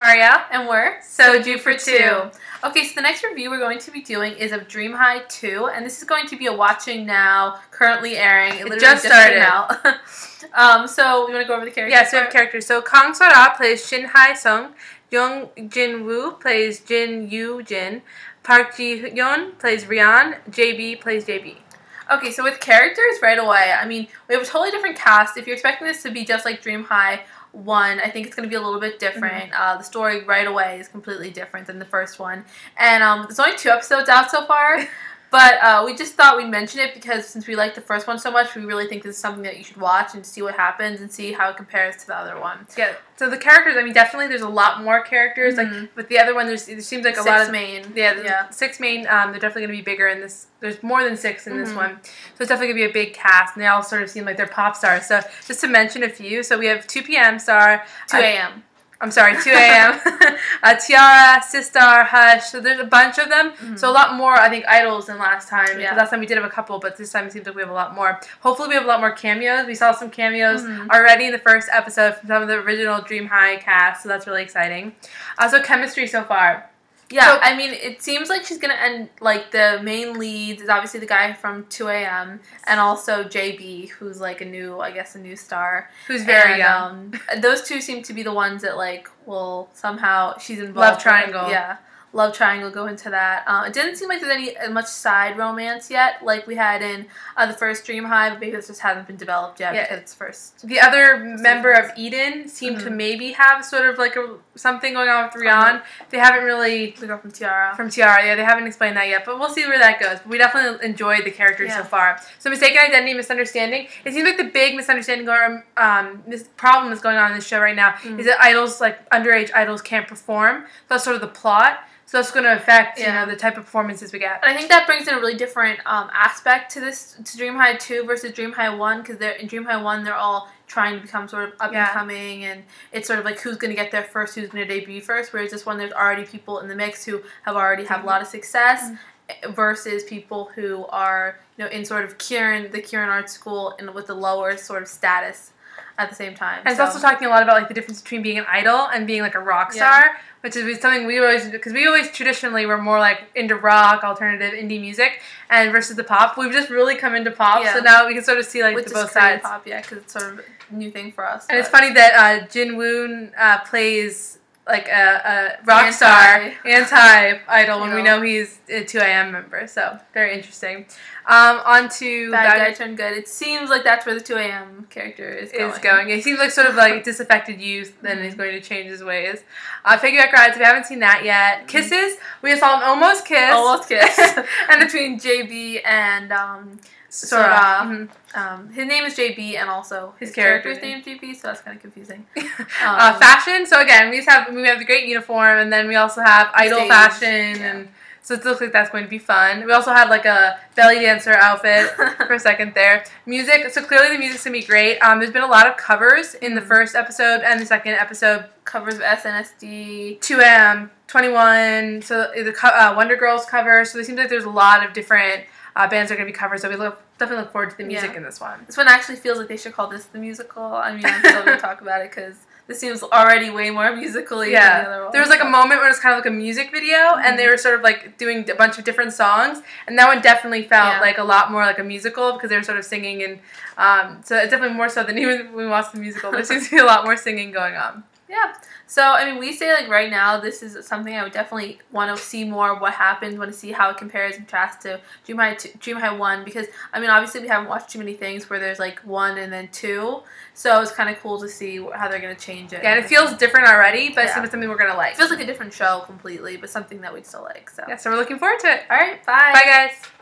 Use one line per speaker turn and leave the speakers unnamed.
Aria,
and we're
Soju for Two.
Okay, so the next review we're going to be doing is of Dream High 2, and this is going to be a watching now, currently airing. It literally just started out. So we want to go over the characters.
Yes, we have characters. So Kang So-ra plays Shin Hae-sung, Young Jin-woo plays Jin Yoo-jin, Park Ji-hyun plays Ryan, JB plays JB.
Okay, so with characters right away, I mean, we have a totally different cast. If you're expecting this to be just like Dream High 1, I think it's going to be a little bit different. The story right away is completely different than the first one. And there's only 2 episodes out so far. But we just thought we'd mention it because since we liked the first one so much, we really think this is something that you should watch and see what happens and see how it compares to the other one.
Yeah. So the characters, I mean, definitely there's a lot more characters. Like with the other one, there seems like a lot of
main.
Yeah, 6 main. They're definitely going to be bigger in this. There's more than 6 in this one, so it's definitely going to be a big cast, and they all sort of seem like they're pop stars. So just to mention a few, so we have 2 p.m. star,
2 a.m.
I'm sorry, 2 a.m. T-ara, Sistar, Hush. So there's a bunch of them. So a lot more, I think, idols than last time.
Yeah.
Last time we did have a couple, but this time it seems like we have a lot more. Hopefully we have a lot more cameos. We saw some cameos already in the first episode from some of the original Dream High cast, so that's really exciting. So chemistry so far.
Yeah, so, I mean, it seems like she's going to end, like, the main lead is obviously the guy from 2 a.m. and also JB, who's, like, a new star.
Who's very young.
Those 2 seem to be the ones that, like, will somehow, she's involved.
Love triangle.
Yeah. Love triangle, go into that. It didn't seem like there's much side romance yet, like we had in the first Dream High, but maybe this just hasn't been developed yet because it's first.
The other member of Eden seemed to maybe have sort of like something going on with Ryan. They haven't really...
The girl from T-ara.
From T-ara, yeah, they haven't explained that yet, but we'll see where that goes. But we definitely enjoyed the characters so far. So mistaken identity, misunderstanding. It seems like the big misunderstanding this problem that's going on in this show right now is that idols, like underage idols, can't perform. That's sort of the plot. So that's going to affect, you know, the type of performances we get.
And I think that brings in a really different aspect to Dream High 2 versus Dream High 1, because in Dream High 1, they're all trying to become sort of up and coming, and it's sort of like who's going to get there first, who's going to debut first, whereas this one, there's already people in the mix who have already had a lot of success versus people who are, you know, in sort of the Kieran Art School and with the lower sort of status at the same time.
And it's also talking a lot about like the difference between being an idol and being like a rock star, which is something we always, because we always traditionally were more like into rock, alternative, indie music, and versus the pop. We've just really come into pop, so now we can sort of see like the both sides.
Pop, because it's sort of a new thing for us.
And it's funny that Jin Woon plays like a rock star, anti-idol, when we know he's a 2 a.m. member, so very interesting. On to
Bad Guy Turned Good. It seems like that's where the 2 a.m. character is going.
He seems like sort of like disaffected youth, then he's going to change his ways. Piggyback Rides, we haven't seen that yet. Kisses, we saw an almost kiss.
Almost kiss. And between JB and So-ra. His name is JB, and also his character's name is JB, so that's kind of confusing.
Fashion. So again, we have the great uniform, and then we also have idol fashion, and so it looks like that's going to be fun. We also had like a belly dancer outfit for a second there. Music. So clearly the music's gonna be great. There's been a lot of covers in the first episode and the second episode.
Covers of SNSD,
2 a.m., 21. So the Wonder Girls cover. So it seems like there's a lot of different bands that are going to be covered, so we definitely look forward to the music in this one.
This one actually feels like they should call this the musical. I mean, I'm still going to talk about it because this seems already way more musically than the other one.
There was like a moment where it was kind of like a music video, and they were sort of like doing a bunch of different songs, and that one definitely felt like a lot more like a musical because they were sort of singing, and so it's definitely more so than even when we watched the musical. There seems to be a lot more singing going on.
Yeah. So, I mean, we say, like, right now, this is something I would definitely want to see more of what happens, want to see how it compares and contrasts to Dream High 1, because, I mean, obviously we haven't watched too many things where there's, like, 1 and then 2, so it's kind of cool to see how they're going to change it.
Yeah, and it feels different already, but it seems something we're going to like.
It feels like a different show completely, but something that we'd still like, so.
Yeah, so we're looking forward to it.
All right, bye.
Bye, guys.